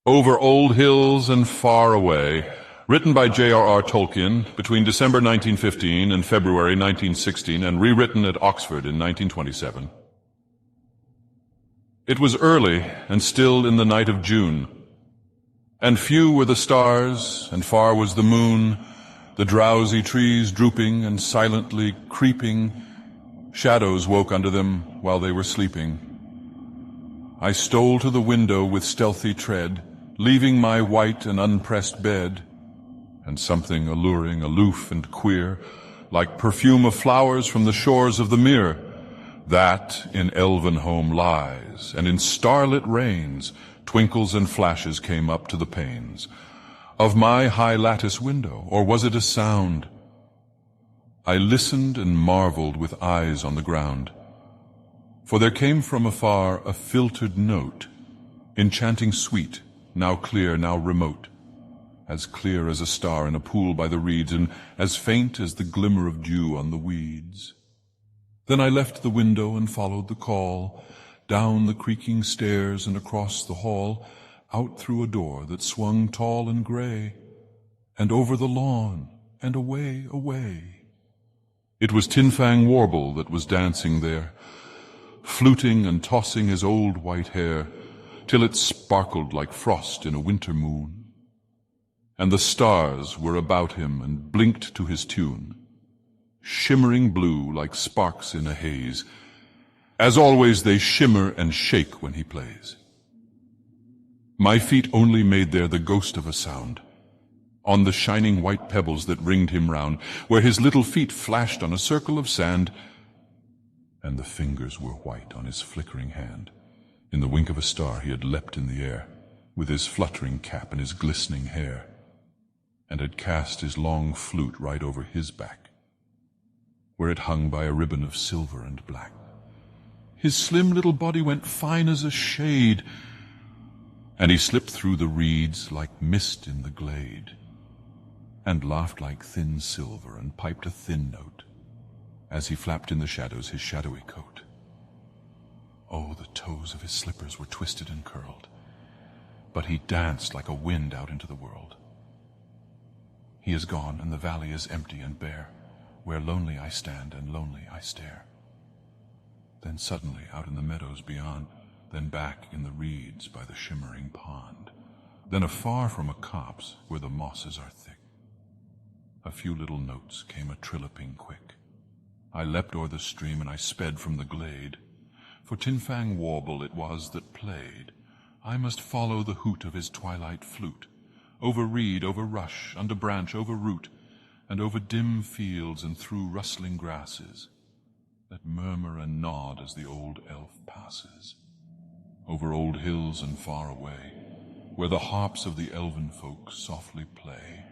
Over Old Hills and Far Away, written by J.R.R. Tolkien between December 1915 and February 1916 and rewritten at Oxford in 1927. It was early and still in the night of June, and few were the stars, and far was the moon, the drowsy trees drooping and silently creeping. Shadows woke under them while they were sleeping. I stole to the window with stealthy tread, leaving my white and unpressed bed, and something alluring, aloof and queer, like perfume of flowers from the shores of the mere, that in Elvenhome lies, and in starlit rains, twinkles and flashes came up to the panes of my high lattice window, or was it a sound? I listened and marveled with eyes on the ground, for there came from afar a filtered note, enchanting sweet, now clear, now remote, as clear as a star in a pool by the reeds, and as faint as the glimmer of dew on the weeds. Then I left the window and followed the call, down the creaking stairs and across the hall, out through a door that swung tall and gray, and over the lawn and away, away. It was Tinfang Warble that was dancing there, fluting and tossing his old white hair, till it sparkled like frost in a winter moon. And the stars were about him and blinked to his tune, shimmering blue like sparks in a haze. As always they shimmer and shake when he plays. My feet only made there the ghost of a sound, on the shining white pebbles that ringed him round, where his little feet flashed on a circle of sand, and the fingers were white on his flickering hand. In the wink of a star he had leapt in the air, with his fluttering cap and his glistening hair, and had cast his long flute right over his back, where it hung by a ribbon of silver and black. His slim little body went fine as a shade, and he slipped through the reeds like mist in the glade, and laughed like thin silver and piped a thin note, as he flapped in the shadows his shadowy coat. Oh, the toes of his slippers were twisted and curled, but he danced like a wind out into the world. He is gone, and the valley is empty and bare, where lonely I stand and lonely I stare. Then suddenly out in the meadows beyond, then back in the reeds by the shimmering pond, then afar from a copse where the mosses are thick, a few little notes came a-trilloping quick. I leapt o'er the stream and I sped from the glade, for Tinfang Warble it was that played. I must follow the hoot of his twilight flute, over reed, over rush, under branch, over root, and over dim fields and through rustling grasses that murmur and nod as the old elf passes, over old hills and far away, where the harps of the elven folk softly play.